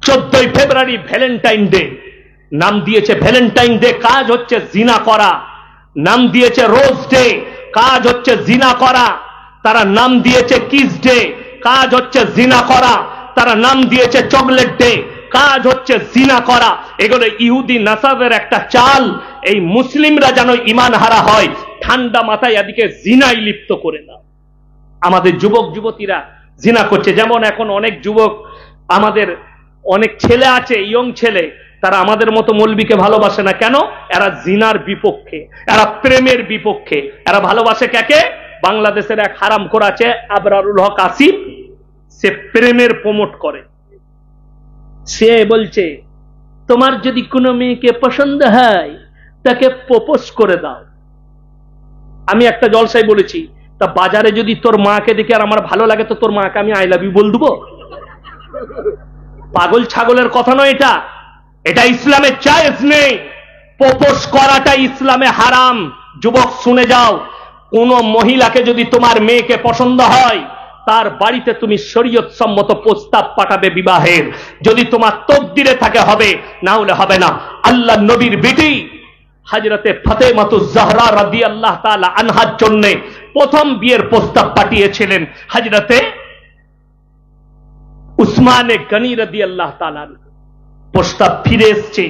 14ই ফেব্রুয়ারি Valentine day, নাম দিয়েছে Valentine day, কাজ হচ্ছে জিনা করা। নাম দিয়েছে রোজ ডে, কাজ হচ্ছে জিনা করা। তারা নাম দিয়েছে কিস ডে, কাজ হচ্ছে জিনা করা। তারা নাম দিয়েছে চকলেট ডে, কাজ হচ্ছে জিনা করা। এগুলো ইহুদি নাসারের একটা চাল, এই মুসলিমরা যেন ঈমান হারা হয়, ঠান্ডা মাথায় এদিকে জিনায় লিপ্ত করে না। আমাদের যুবক যুবতীরা জিনা করছে। যেমন এখন অনেক যুবক, আমাদের অনেক ছেলে আছে, ইয়ং ছেলে, তারা আমাদের মতো মৌলবীকে ভালোবাসে না। কেন? এরা জিনার বিপক্ষে, এরা প্রেমের বিপক্ষে। এরা ভালোবাসে কাকে? বাংলাদেশের এক হারামখোর আছে আবরারুল হক আসিফ, সে প্রেমের প্রমোট করে। সে বলছে তোমার যদি কোনো মেয়েকে পছন্দ হয় তাকে প্রপোজ করে দাও। আমি একটা জলসায় বলেছি, তা বাজারে যদি তোর মাকে দেখে আর আমার ভালো লাগে তো তোর মাকে আমি আই লাভ ইউ বল দেবো? পাগল ছাগলের কথা নয় এটা, এটা ইসলামে জায়েজ নেই। প্রপোজ করাটা ইসলামে হারাম। যুবক শুনে যাও, কোন মহিলাকে যদি তোমার মেয়েকে পছন্দ হয় তার বাড়িতে তুমি শরীয়ত সম্মত প্রস্তাব পাঠাবে বিবাহের। যদি তোমার তকদিরে থাকে হবে, না হলে হবে না। আল্লাহ নবীর বেটি হযরতে ফাতেমাতুজ জাহরা রাদিয়াল্লাহু তাআলা আনহার জন্য প্রথম বিয়ের প্রস্তাব পাঠিয়েছিলেন হযরতে উসমানে গনি রাদিয়াল্লাহু তাআলা। প্রস্তাব ফিরে এসেছে,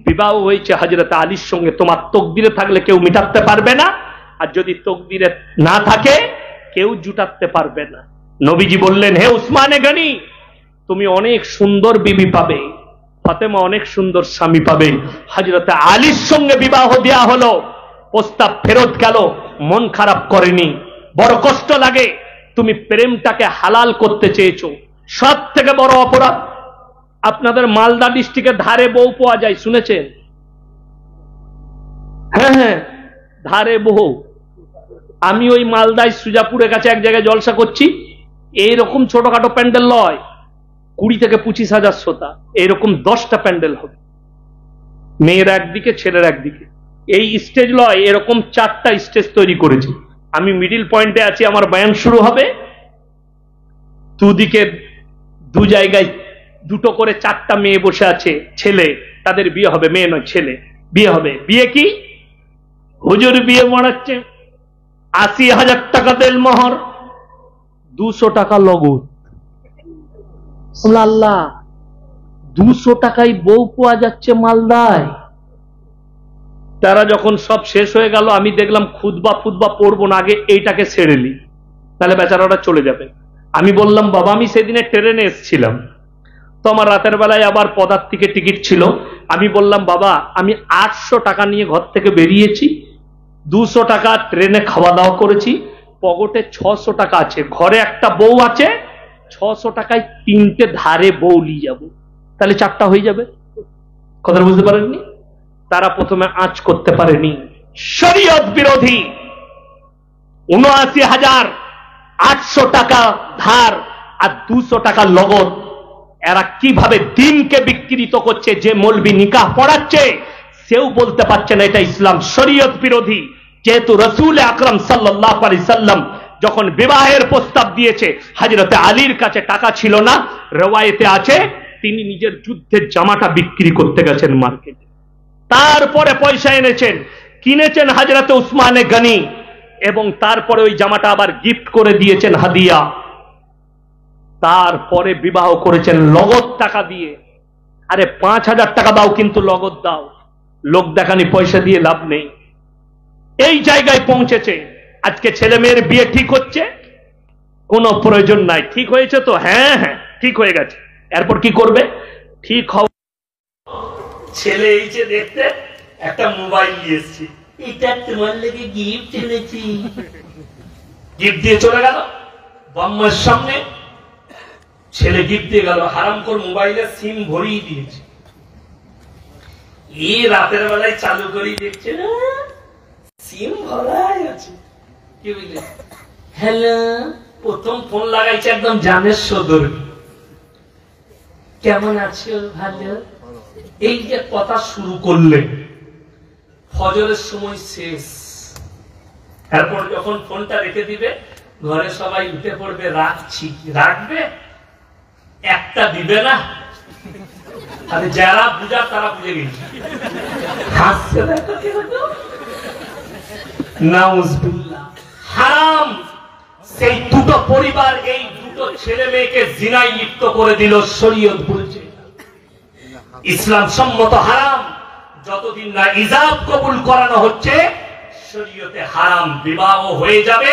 বিবাহ হয়েছে হযরতে আলীর সঙ্গে। তোমার তকদিরে থাকলে কেউ মিটাতে পারবে না, আর যদি তকদিরে না থাকে কেউ জুটাতে পারবে না। নবীজি বললেন, হে উসমানে গনি, তুমি অনেক সুন্দর বিবি পাবে, ফাতেমা অনেক সুন্দর স্বামী পাবে। হযরতে আলীর সঙ্গে বিবাহ দেয়া হলো, প্রস্তাব ফেরত গেল। মন খারাপ করেনি, বড় কষ্ট লাগে। তুমি প্রেমটাকে হালাল করতে চেয়েছো, সব থেকে বড় অপরাধ। আপনাদের মালদা ডিস্ট্রিক্টের ধারে বউ পাওয়া যায়, শুনেছেন? হ্যাঁ হ্যাঁ, ধারে বউ। আমি ওই মালদায় সুজাপুরের কাছে এক জায়গায় জলসা করছি, এইরকম ছোটখাটো প্যান্ডেল লয়, 20 থেকে 25,000 শ্রোতা, এইরকম 10টা প্যান্ডেল হবে, মেয়ের একদিকে ছেলের একদিকে। এই স্টেজ লয়, এরকম 4টা স্টেজ তৈরি করেছি। আমি মিডিল পয়েন্টে আছি, আমার বয়ান শুরু হবে, দুদিকে দু জায়গায় 2টো করে 4টা মেয়ে বসে আছে, ছেলে, তাদের বিয়ে হবে। মেয়ে নয়, ছেলে বিয়ে হবে। বিয়ে কি? হুজুর বিয়ে মানাচ্ছে, 80,000 টাকা দেল মোহর, 200 টাকা নগদ। আল্লাহ, 200 টাকায় বউ পাওয়া যাচ্ছে মালদায়। তারা যখন সব শেষ হয়ে গেল, আমি দেখলাম খুতবা পড়বো না, আগে এইটাকে ছেড়ে নি, তাহলে বেচারাটা চলে যাবে। আমি বললাম, বাবা আমি সেদিনে ট্রেনে এসেছিলাম, তো আমার রাতের বেলায় আবার পদার্থিকের টিকিট ছিল। আমি বললাম, বাবা আমি 800 টাকা নিয়ে ঘর থেকে বেরিয়েছি, 200 টাকা ট্রেনে খাওয়া দাওয়া করেছি, পকেটে 600 টাকা আছে, ঘরে একটা বউ আছে, 600 টাকায় 3টে ধারে বউ নিয়ে যাবো, তাহলে 4টা হয়ে যাবে। কথা বুঝতে পারেননি? তারা প্রথমে আঁচ করতে পারেনি। শরীয়ত বিরোধী 79,800 টাকা ধার আর 200 টাকা নগদ। এরা কিভাবে দিনকে বিকৃত করছে। যে মৌলবি নিকাহ পড়াচ্ছে সেও বলতে পারছে না এটা ইসলাম। শরীয়ত বিরোধী। যেহেতু রাসূল আকরাম সাল্লাল্লাহু আলাইহি সাল্লাম যখন বিবাহের প্রস্তাব দিয়েছে, হযরতে আলীর কাছে টাকা ছিল না, রওয়ায়েতে আছে তিনি নিজের যুদ্ধের জামাটা বিক্রি করতে গেছেন মার্কেটে, তারপরে পয়সা এনেছেন, কিনেছেন হযরতে উসমানে গনি, এবং তারপরে ওই জামাটা আবার গিফট করে দিয়েছেন হাদিয়া। তারপরে বিবাহ করেছেন নগদ টাকা দিয়ে। আরে 5,000 টাকা দাও, কিন্তু নগদ দাও, লোক দেখানি পয়সা দিয়ে লাভ নেই। এই জায়গায় পৌঁছেছে। আজকে ছেলে মেয়ের বিয়ে ঠিক হচ্ছে, কোনো প্রয়োজন নাই। ঠিক হয়েছে তো? হ্যাঁ হ্যাঁ ঠিক হয়ে গেছে। এরপর কি করবে? ঠিক হওয়া ছেলে এই যে দেখতে একটা মোবাইল নিয়ে এসেছি, এটা তোমার লেগে গিফট এনেছি, গিফট দিয়ে চলে গেল বাম্মার সামনে। ছেলে গিফট দিয়ে গেল, হারামখোর মোবাইলে সিম ভরিয়ে দিয়েছে। এই রাতের বেলায় চালু করেই দেখছে না সিম ভরাই আছে। কি বুঝলে? হ্যালো, প্রথম ফোন লাগাইছে একদম জানের সদর, কেমন আছো? ভালো। এই যে কথা শুরু করলে, ফজরের সময় শেষ। এরপর যখন ফোনটা রেখে দিবে, ঘরে সবাই উঠে পড়বে, রাখছি। রাখবে? একটা দিবে না, আরে যারা বুঝার তারা বুঝে গেছে। হাসছে নাউজুবিল্লাহ। হারাম। সেই দুটো পরিবার, এই দুটো ছেলে মেয়েকে জিনায় লিপ্ত করে দিল। শরীয়ত বলছে ইসলাম সম্মত হারাম। যতদিন না ইজাব কবুল করানো হচ্ছে শরীয়তে হারাম। বিবাহ হয়ে যাবে,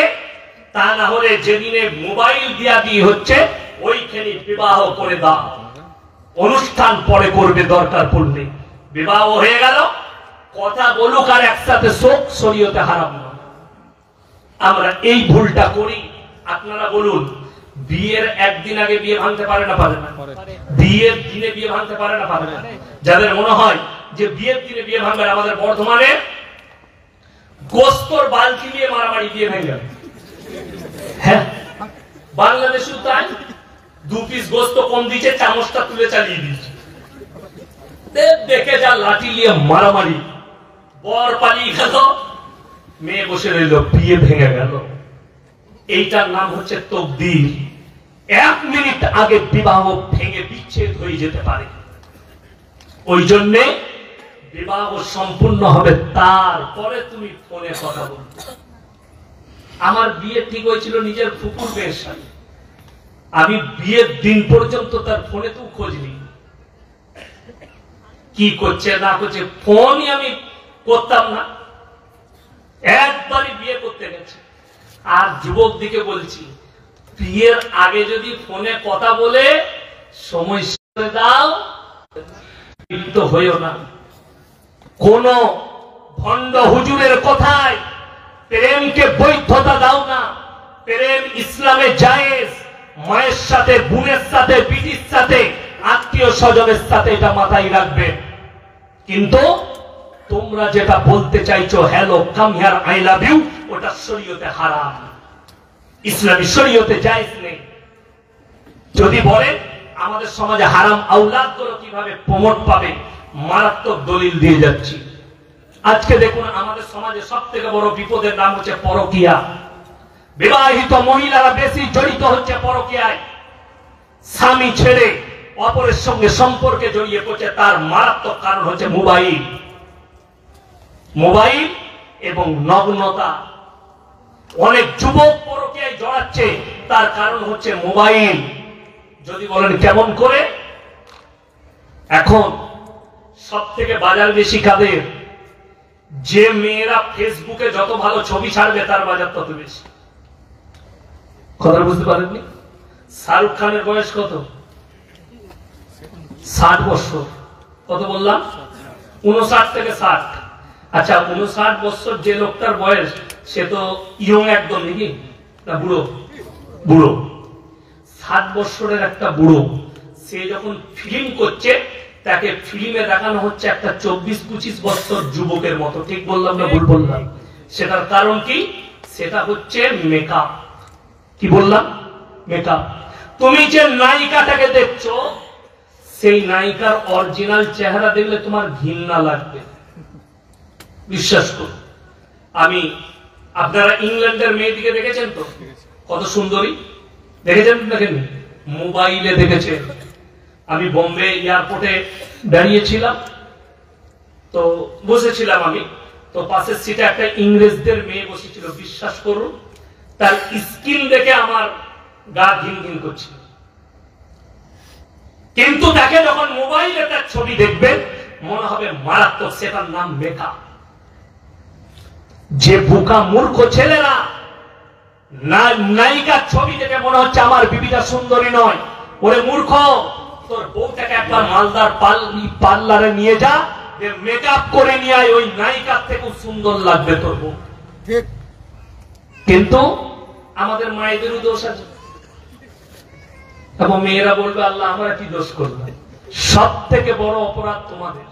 তা না হলে যেদিনে মোবাইল দিয়া দিয়ে হচ্ছে ওইখানে বিবাহ করে দাও, অনুষ্ঠান পরে করবে দরকার পড়লে। বিবাহ হয়ে গেল, কথা বলুক আর একসাথে শোক, শরীয়তে হারাম নয়। আমরা এই ভুলটা করি। আপনারা বলুন, বিয়ের একদিন আগে বিয়ে ভাঙতে পারে না পারে না? বিয়ের দিনে বিয়ে ভাঙতে পারে না পারে না? যাদের মনে হয় যে বিয়ের দিনে বিয়ে ভাঙবে, আমাদের বর্ধমানে গোস্তর বালতি নিয়ে মারামারি বিয়ে ভেঙে যাবে। হ্যাঁ, বাংলাদেশেও তাই। 2 পিস গোস্ত কম দিচ্ছে, চামচটা তুলে চালিয়ে দিচ্ছে। দেখে যা লাঠি নিয়ে মারামারি। বর পালিয়ে গেল, মেয়ে বসে রইল, বিয়ে ভেঙে গেল। এইটার নাম হচ্ছে তকদির। 1 মিনিট আগে বিবাহ ভেঙে বিচ্ছেদ হয়ে যেতে পারে। ওই জন্যে বিবাহ সম্পূর্ণ হবে, তারপরে তুমি ফোনে কথা বলবে। আমার বিয়ে ঠিক হয়েছিল নিজের ফুকুর মেয়ের সাথে। আমি বিয়ের দিন পর্যন্ত তার ফোনে তো খোঁজ নিই, কি করছে না করছে, ফোনই আমি করতাম না। একবারই বিয়ে করতে গেছে। আর যুবক দিকে বলছি, বিয়ের আগে যদি ফোনে কথা বলে সময় দাও, লিপ্ত হইও না। কোন ভণ্ড হুজুরের কথায় প্রেমকে বৈধতা দাও না। প্রেম ইসলামে জায়েজ। মায়ের সাথে, বোনের সাথে, বিটির সাথে, আত্মীয় স্বজনের সাথে, এটা মাথায় রাখবে। কিন্তু তোমরা যেটা বলতে চাইছো, hello come here I love you, ওটা শরীয়তে হারাম, ইসলামী শরীয়তে জায়েজ নেই। যদি বলে আমাদের সমাজে হারাম আওলাদ গুলো কিভাবে প্রমোট পাবে, মারাত্মক দলিল দিয়ে যাচ্ছি। আজকে দেখুন আমাদের সমাজে সবথেকে বড় বিপদের নাম হচ্ছে পরকীয়া। বিবাহিত মহিলারা বেশি জড়িত হচ্ছে পরকীয়ায়। স্বামী ছেড়ে অপরের সঙ্গে সম্পর্কে জড়িয়ে পড়ছে। তার মারাত্মক কারণ হচ্ছে মোবাইল, মোবাইল এবং নগ্নতা। অনেক যুবক পরকীয়ায় জড়াচ্ছে, তার কারণ হচ্ছে মোবাইল। যদি বলেন কেমন করে, এখন সব থেকে বাজার বেশি কাদের? যে মেয়েরা ফেসবুকে যত ভালো ছবি ছাড়বে তার বাজার তত বেশি। কথা বুঝতে পারেননি? শাহরুখ খানের বয়স কত? 60 বছর। কত বললাম? 59 থেকে 60। আচ্ছা, 59 বছর যে লোকটার বয়স, সে তো ইয়ং একদম নাকি না বুড়ো? বুড়ো। 60 বছরের একটা বুড়ো, সে যখন ফিল্ম করছে, তাকে ফিল্মে দেখানো হচ্ছে একটা 24-25 বছর যুবকের মতো। ঠিক বললাম না ভুল বললাম? সেটার কারণ কি? সেটা হচ্ছে মেকআপ। কি বললাম? মেকআপ। তুমি যে নায়িকাটাকে দেখছো, সেই নায়িকার অরিজিনাল চেহারা দেখলে তোমার ঘৃণা লাগবে, বিশ্বাস করো। আমি, আপনারা ইংল্যান্ডের মেয়েদিকে দেখেছেন তো, কত সুন্দরী দেখেছেন? দেখেন, মোবাইলে দেখেছেন। আমি বোম্বে এয়ারপোর্টে দাঁড়িয়েছিলাম, তো বসেছিলাম আমি, তো পাশের সিটে একটা ইংরেজদের মেয়ে বসেছিল। বিশ্বাস করুন, তার স্কিন দেখে আমার গা ঘিন ঘিন করছিল। কিন্তু তাকে যখন মোবাইলে তার ছবি দেখবেন, মনে হবে মারাত্মক। সেটার নাম মেকআপ। যে বোকা মূর্খ ছেলেরা নায়িকার ছবি দেখে মনে হচ্ছে আমার বিবিটা সুন্দরী নয়, ওরে মূর্খ, তোর বউটাকে একবার মালদার পার্লারে নিয়ে যা, মেকআপ করে নিয়ে আয়, ওই নায়িকার থেকেও সুন্দর লাগবে তোর বউ। কিন্তু আমাদের মায়েদেরও দোষ আছে। এবং মেয়েরা বলবে আল্লাহ আমরা কি দোষ করলাম? সব থেকে বড় অপরাধ তোমাদের,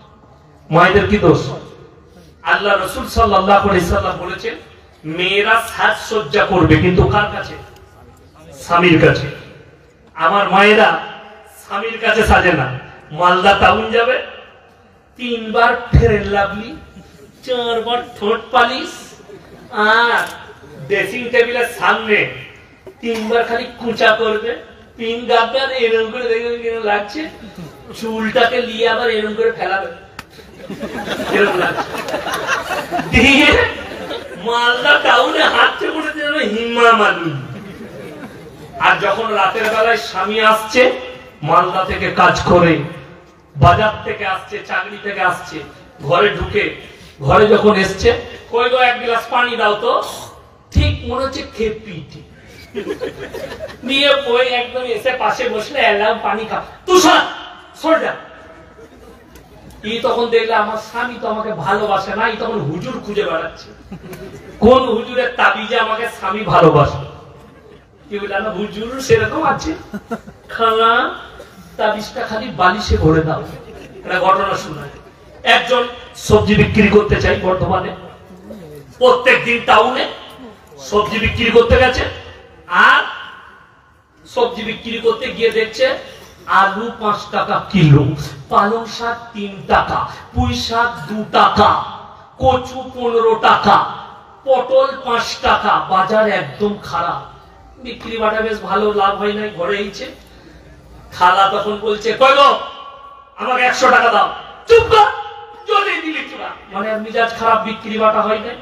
মায়েদের কি দোষ? আল্লাহ রাসূল সাল্লাল্লাহু আলাইহি সাল্লাম বলেছেন, মেয়েরা সাজসজ্জা করবে, কিন্তু কার কাছে? স্বামীর কাছে। আমার মায়েরা স্বামীর কাছে সাজে না। মালদা টাউন যাবে, 3 বার ফেয়ার লাভলি, 4 বার ঠোঁট পালিশ, আর ড্রেসিং টেবিলের সামনে 3 বার খালি কুচা করবে, পিন গাবে, আর এরকম করে দেখবে কেন লাগছে। চুলটাকে নিয়ে আবার এরকম করে ফেলাবে, এরকম লাগছে। দিয়ে মালদা টাউনে হাঁটতে পড়েছে হিমা মালু। আর যখন রাতের বেলায় স্বামী আসছে মালদা থেকে কাজ করে, বাজার থেকে আসছে, চাকরি থেকে আসছে, ঘরে ঢুকে, ঘরে যখন এসছে, কই গো এক গ্লাস পানি দাও তো, ঠিক মনে হচ্ছে খেপি নিয়ে বই একদম এসে পাশে বসলে এলাম পানি খা, তুই সর যা। এই তখন দেখলে আমার স্বামী তো আমাকে ভালোবাসে না, এই তখন হুজুর খুঁজে বেড়াচ্ছে, কোন হুজুরের তাবিজে আমাকে স্বামী ভালোবাসে। কি বললাম, হুজুর সেরকম আছে, খালা তাবিজটা খালি বালিশে ভরে দাও। একটা ঘটনা শোনায়, একজন সবজি বিক্রি করতে চাই বর্ধমানে, প্রত্যেক দিন টাউনে সবজি বিক্রি করতে গেছে। আর সবজি বিক্রি করতে গিয়ে দেখছে আলু 5 টাকা কিলো, পালং শাক 3 টাকা, পুঁই শাক 2 টাকা, কচু 15 টাকা, পটল 5 টাকা। বাজার একদম খারাপ, বিক্রি বাটা বেশ ভালো, লাভ হয় নাই, ঘরে এইছে। খালা তখন বলছে, কই গো আমাকে 100 টাকা দাও। চুপ কর, জলে দিলি চুরা, মানে মিজাজ খারাপ, বিক্রি বাটা হয় নাই।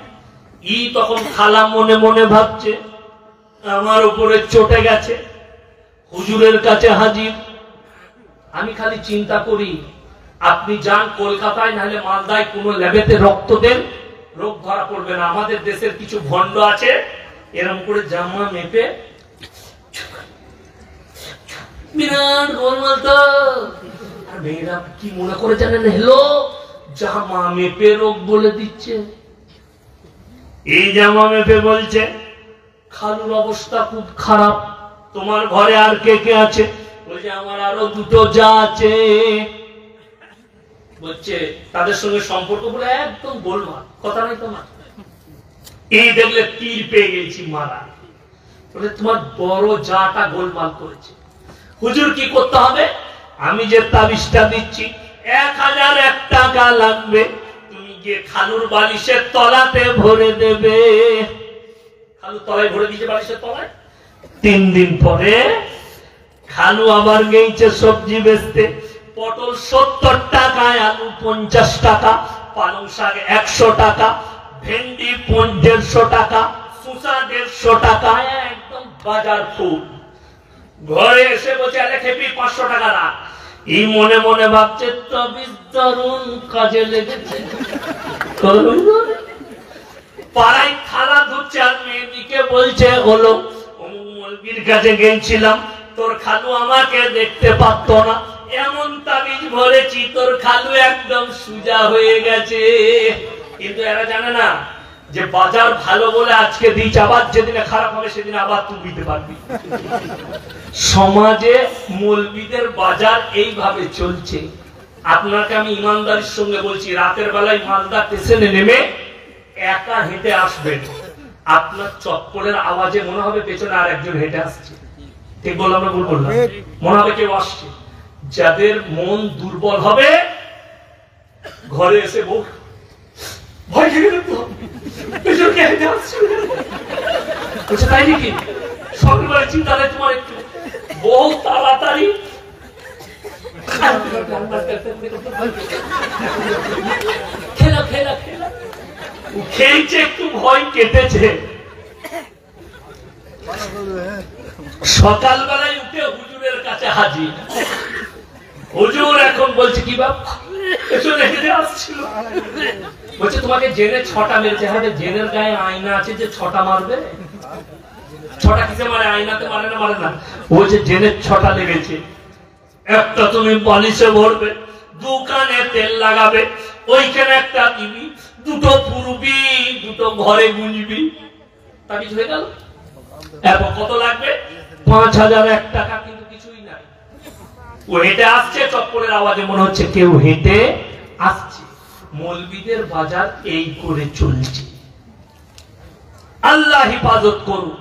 ই তখন খালা মনে মনে ভাবছে আমার উপরে চটে গেছে, হুজুরের কাছে হাজির। আমি খালি চিন্তা করি, আপনি যান কলকাতায় নাহলে মালদায় কোন ল্যাবেতে রক্ত দেন, রোগ ধরা পড়বে না। আমাদের দেশের কিছু ভণ্ড আছে এরকম করে জামা মেপে, বিরাট গোলমাল তো। আর মেয়েরা কি মনে করে জানেন, হেলো জামা মেপে রোগ বলে দিচ্ছে। এই জামা মেপে বলছে খালুর অবস্থা খুব খারাপ, তোমার ঘরে আর কে কে আছে? বলছে আমার আরো 2টো যা আছে। বলছে তাদের সঙ্গে সম্পর্ক বলে একদম গোলমাল, কথা নাই তোমার। এই দেখলে তীর পেয়ে গেছি মারা, বলে তোমার বড় যাটা গোলমাল করেছে। হুজুর কি করতে হবে? আমি যে তাবিজটা দিচ্ছি 1001 টাকা লাগবে, তুমি গিয়ে খালুর বালিশের তলাতে ভরে দেবে। খালু তলায় ভরে দিয়েছে, বালিশের তলায়। 3 দিন পরে খালু আবার গেছে সবজি বেচতে, পটল 70 টাকায়, আলু 50 টাকা, পালং শাক 100 টাকা, ভেন্ডি 150 টাকা, শসা 150 টাকা, একদম বাজার ফুল। ঘরে এসে বলছে আরে খেপি 500 টাকা রাখ। এই মনে মনে ভাবছে তাবিজ দারুণ কাজে লেগেছে। পাড়ায় খালা ধুচ্ছে আর মেয়েদিকে বলছে হলো মৌলবীর কাছে গেছিলাম, তোর খালু আমাকে দেখতে পারতো না, এমন তাবিজ ভরেছি তোর খালু একদম সুজা হয়ে গেছে। কিন্তু এরা জানে না যে বাজার ভালো বলে আজকে দিচ্ছ, আবার যেদিনে খারাপ হবে সেদিন আবার তুই দিতে পারবি। সমাজে মৌলবীদের বাজার এইভাবে চলছে। আপনাকে আমি ইমানদারির সঙ্গে বলছি, রাতের বেলায় মালদা স্টেশনে নেমে একা হেঁটে আসবেন, আপনার চপ্পলের আওয়াজে মনে হবে পেছনে আর একজন হেঁটে আসছে। ঠিক বললাম না ভুল বললাম? মনে হবে কেউ আসছে। যাদের মন দুর্বল হবে ঘরে এসে বউ ভয় খেয়ে যেতে হবে, পেছনে কে হেঁটে আসছে। তাই নাকি? সকালবেলা চিন্তা নেই তোমার, একটু বহু তাড়াতাড়ি খেলা খেলা খেলা খেয়েছে, একটু ভয় কেটেছে। সকালবেলায় উঠে হুজুরের কাছে হাজির। হুজুর এখন বলছে কি বাপ পেছনে হেঁটে আসছিল, বলছে তোমাকে জেনে 6টা মেরেছে। হ্যাঁ, জেনের গায়ে আয়না আছে যে 6টা মারবে? 6টা কিসে মারে? আয়নাতে মারে না? মারে না। বলছে জেনের 6টা লেগেছে। একটা তুমি বালিশে ভরবে, 2 কানে তেল লাগাবে, ওইখানে একটা দিবি, 2টো পুরবি, 2টো ঘরে গুঁজবি, তাবিজ হয়ে গেল। এরপর কত লাগবে? 5001 টাকা। কিন্তু কিছুই নাই, ও হেঁটে আসছে, চপ্পলের আওয়াজে মনে হচ্ছে কেউ হেঁটে আসছে। মৌলবীদের বাজার এই করে চলছে। আল্লাহ হিফাজত করুন,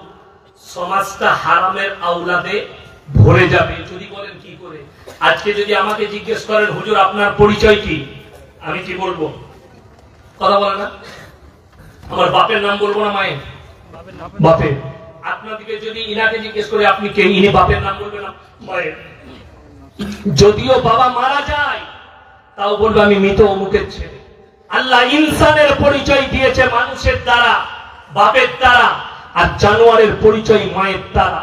সমাজটা হারামের আওলাদে ভরে যাবে। যদি বলেন কি করে? আজকে যদি আমাকে জিজ্ঞেস করেন হুজুর আপনার পরিচয় কি, আমি কি বলবো? কথা বলে না? আমার বাপের নাম বলবো না মায়ের? বাপের। আপনাদেরকে যদি ইনাকে জিজ্ঞেস করে আপনি কে, ইনি বাপের নাম বলবে না মায়ের? যদিও বাবা মারা যায় তাও বলবে আমি মৃত অমুকের ছেলে। আল্লাহ ইনসানের পরিচয় দিয়েছে মানুষের দ্বারা, বাপের দ্বারা, আর জানোয়ারের পরিচয় মায়ের দ্বারা।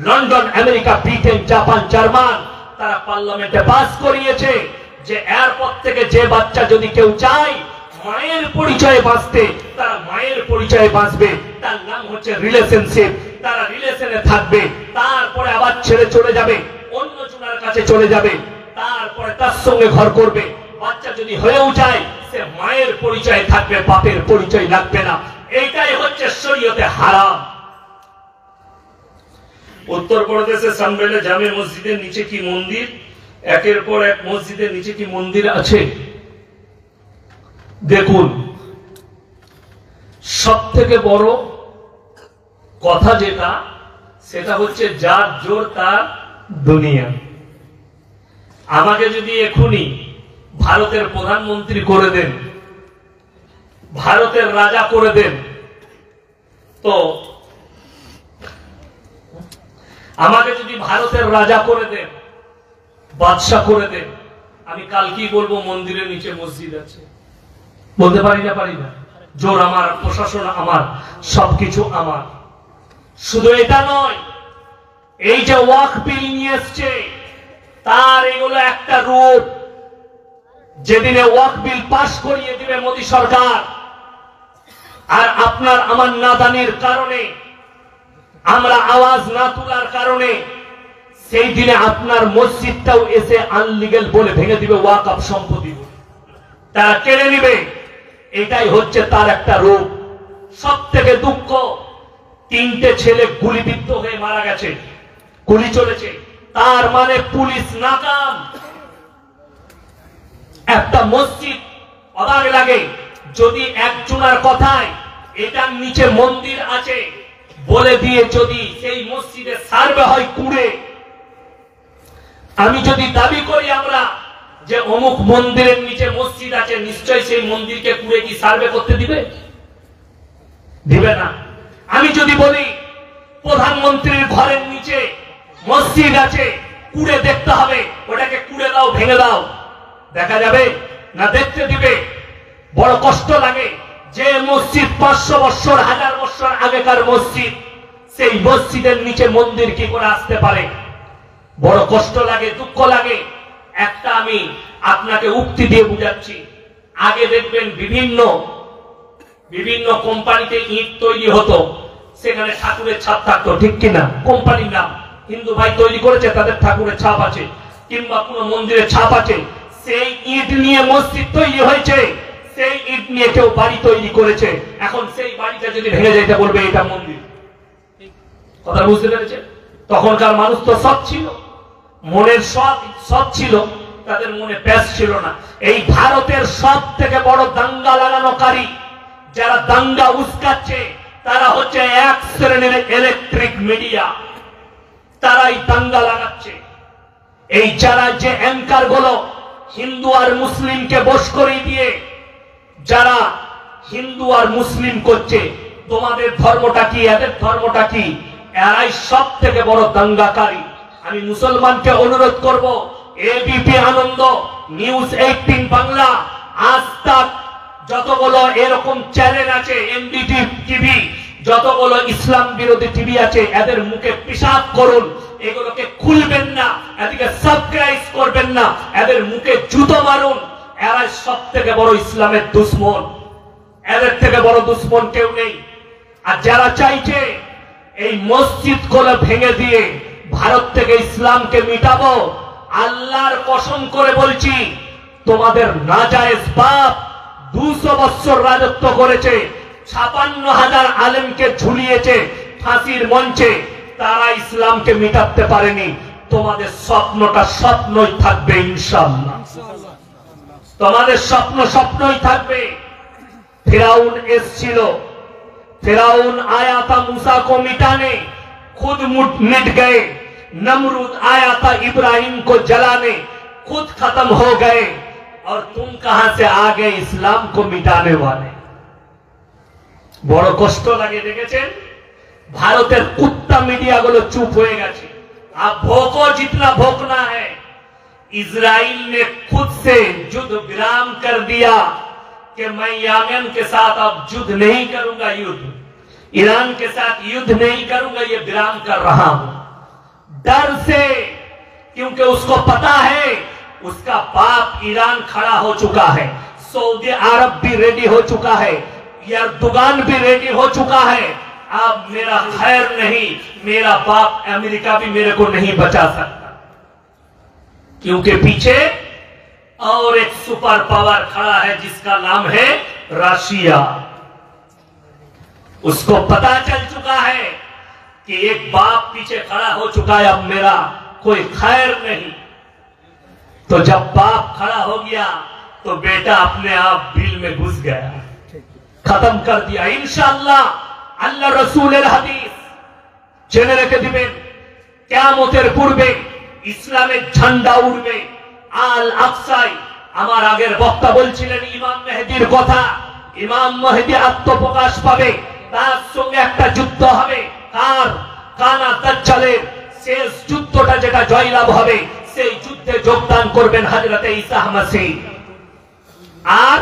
London, America, Britain, Japan, German তারা পার্লামেন্টে পাস করিয়েছে যে এরপর থেকে যে বাচ্চা যদি কেউ চায় মায়ের পরিচয়ে বাঁচতে, তারা মায়ের পরিচয়ে বাঁচবে। তার নাম হচ্ছে রিলেশনশিপ। তারা রিলেশনে থাকবে, তারপরে আবার ছেড়ে চলে যাবে, অন্য জনের কাছে চলে যাবে, তারপরে তার সঙ্গে ঘর করবে। বাচ্চা যদি হয়েও যায় সে মায়ের পরিচয় থাকবে, বাপের পরিচয় লাগবে না। এইটাই হচ্ছে শরীয়তে হারাম। উত্তরপ্রদেশের সানবেলে জামে মসজিদের নিচে কি মন্দির? একের পর এক মসজিদের নিচে কি মন্দির আছে? দেখুন, সব থেকে বড় কথা যেটা, সেটা হচ্ছে যার জোর তার দুনিয়া। আমাকে যদি এখনই ভারতের প্রধানমন্ত্রী করে দেন, ভারতের রাজা করে দেন, তো আমাকে যদি ভারতের রাজা করে দেন, বাদশাহ করে দেন, আমি কালকেই বলবো মন্দিরের নিচে মসজিদ আছে। বলতে পারি না? পারি না। জোর আমার, প্রশাসন আমার, সবকিছু আমার। শুধু এটা নয়, এই যে ওয়াকফ বিল নিয়ে এসছে, তার এগুলো একটা রূপ। যেদিনে ওয়াকফ বিল পাশ করিয়ে দিবে মোদী সরকার, আর আপনার আমার নাদানির কারণে, আমরা আওয়াজ না তোলার কারণে, সেই দিনে আপনার মসজিদটাও এসে আনলিগেল বলে ভেঙে দিবে, ওয়াকফ সম্পত্তি তারা কেড়ে নিবে। এটাই হচ্ছে তার একটা রূপ। সব থেকে দুঃখ, 3টে ছেলে গুলিবিদ্ধ হয়ে মারা গেছে, গুলি চলেছে, তার মানে পুলিশ নাকাম। একটা মসজিদ, অবাক লাগে যদি একজনের কথায় এটার নিচে মন্দির আছে বলে দিয়ে যদি সেই মসজিদে সার্ভে হয় কুড়ে, আমি যদি দাবি করি আমরা যে অমুক মন্দিরের নিচে মসজিদ আছে, নিশ্চয়ই সেই মন্দিরকে কুড়ে কি সার্ভে করতে দিবে? দিবে না। আমি যদি বলি প্রধানমন্ত্রীর ঘরের নিচে মসজিদ আছে, কুড়ে দেখতে হবে, ওটাকে কুড়ে দাও, ভেঙে দাও, দেখা যাবে না? দেখতে দিবে। বড় কষ্ট লাগে যে মসজিদ 500 বছর, 1000 বছর আগেকার মসজিদ, সেই মসজিদের নিচে মন্দির কি করে আসতে পারে? বড় কষ্ট লাগে, দুঃখ লাগে। একটা আমি আপনাকে উক্তি দিয়ে বুঝাচ্ছি। আগে দেখবেন বিভিন্ন কোম্পানিতে ইট তৈরি হতো, সেখানে ঠাকুরের ছাপ থাকতো, ঠিক কিনা? কোম্পানির নাম, হিন্দু ভাই তৈরি করেছে, তাদের ঠাকুরের ছাপ আছে, কিংবা কোনো মন্দিরের ছাপ আছে। সেই ইট নিয়ে মসজিদ তৈরি হয়েছে, সেই ইট নিয়ে কেউ বাড়ি তৈরি করেছে। এখন সেই বাড়িটা যদি ভেঙে যেতে বলবে এটা মন্দির। কথা বুঝতে পেরেছে? তখনকার মানুষ তো সৎ ছিল, মনের সৎ ছিল, তাদের মনে প্যাস ছিল না। এই ভারতের সব থেকে বড় দাঙ্গা লাগানোকারী, যারা দাঙ্গা উস্কাচ্ছে, তারা হচ্ছে এক শ্রেণীর ইলেকট্রিক মিডিয়া। তারাই দাঙ্গা লাগাচ্ছে। এই যারা যে অ্যাঙ্কার গুলো হিন্দু আর মুসলিমকে বশ করে দিয়ে যারা হিন্দু আর মুসলিম করছে, তোমাদের ধর্মটা কি, এদের ধর্মটা কি, এরাই সব থেকে বড় দাঙ্গাকারী। আমি মুসলমানকে অনুরোধ করব, এবিপি আনন্দ, নিউজ 18 বাংলা, আজ তাক, যতগুলো এরকম চ্যানেল আছে, এনডিটি টিভি, যতগুলো ইসলাম বিরোধী টিভি আছে, এদের মুখে পিশাব করুন। এগুলোকে খুলবেন না, এদিকে সাবস্ক্রাইব করবেন না, এদের মুখে জুতো মারুন। এরাই সব থেকে বড় ইসলামের দুশ্মন। এদের থেকে বড় দুশ্মন কেউ নেই। আর যারা চাইছে এই মসজিদ গুলো ভেঙে দিয়ে ভারত থেকে ইসলামকে মিটাবো, আল্লাহর কসম করে বলছি, তোমাদের নাজায়েজ বাপ 200 বছর রাজত্ব করেছে, 56,000 আলেমকে ঝুলিয়েছে ফাঁসির মঞ্চে, তারা ইসলামকে মিটাতে পারেনি। তোমাদের স্বপ্নটা স্বপ্নই থাকবে ইনশাআল্লাহ। তোমাদের স্বপ্ন স্বপ্নই থাকবে। ফিরাউন এসেছিল, फिराउन आया था मूसा को मिटाने, खुद मिट गए। नमरूद आया था इब्राहिम को जलाने, खुद खत्म हो गए। और तुम कहां से आ गए इस्लाम को मिटाने वाले। বড় কষ্ট লাগে দেখেছেন, ভারতের কুত্তা মিডিয়া গুলো চুপ হয়ে গেছে। आप भोको जितना भोकना है, इजराइल ने खुद से युद्ध विराम कर दिया कि मैं यमन के साथ अब युद्ध नहीं करूंगा, युद्ध ईरान के साथ युद्ध नहीं करूंगा, ये विराम कर रहा हूं डर से, क्योंकि उसको पता है उसका बाप ईरान खड़ा हो चुका है, सऊदी अरब भी रेडी हो चुका है, एर्दोगान भी रेडी हो चुका है। अब मेरा खैर नहीं, मेरा बाप अमेरिका भी मेरे को नहीं बचा सकता, क्योंकि पीछे और एक सुपर पावर खड़ा है जिसका नाम है रशिया। उसको पता चल चुका है कि एक बाप पीछे खड़ा हो चुका है, अब मेरा कोई खैर नहीं। तो जब बाप खड़ा हो गया तो बेटा अपने आप बिल में घुस गया, खत्म कर दिया। इंशाअल्लाह আল্লাহ রাসূলের হাদিস জেনে রেখে দিবেন, কিয়ামতের পূর্বে ইসলামের ঝান্ডা উড়বে আল আকসায়। আমার আগের বক্তা বলছিলেন ইমাম মেহেদীর কথা, ইমাম মেহেদী আত্মপ্রকাশ পাবে, তার সঙ্গে একটা যুদ্ধ হবে, কার কানা দাজ্জালের। শেষ যুদ্ধটা যেটা জয়লাভ হবে সেই যুদ্ধে যোগদান করবেন হযরতে ঈসা মাসীহ, আর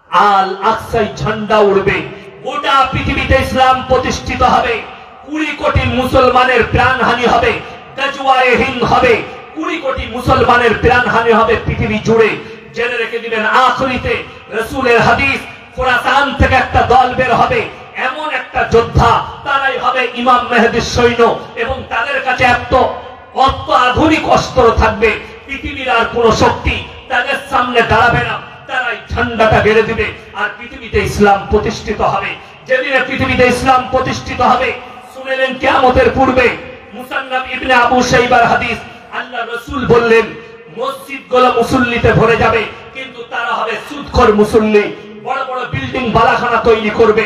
আল আকসায় ঝান্ডা উড়বে, গোটা পৃথিবীতে ইসলাম প্রতিষ্ঠিত হবে, 20 কোটি মুসলমানের প্রাণহানি হবে, গজওয়ায়ে হিন্দ হবে, 20 কোটি মুসলমানের প্রাণহানি হবে পৃথিবী জুড়ে। জেনে রেখে দিবেন আখিরিতে রাসূলের হাদিস, খোরাসান থেকে একটা দল বের হবে, এমন একটা যোদ্ধা, তারাই হবে ইমাম মেহেদীর সৈন্য, এবং তাদের কাছে এত আধুনিক অস্ত্র থাকবে পৃথিবীর আর কোন শক্তি তাদের সামনে দাঁড়াবে না। তারাই ঝান্ডাটা গেড়ে দিবে আর পৃথিবীতে ইসলাম প্রতিষ্ঠিত হবে। যেদিনে পৃথিবীতে ইসলাম প্রতিষ্ঠিত হবে, শুনেলেন কিয়ামতের পূর্বে মুসান্নাফ ইবনে আবু শাইবার হাদিস, আল্লাহ রাসূল বললেন মসজিদগুলো মুসল্লিতে ভরে যাবে, কিন্তু তারা হবে সুদখোর মুসল্লি। বড় বড় বিল্ডিং বালাখানা তৈরি করবে,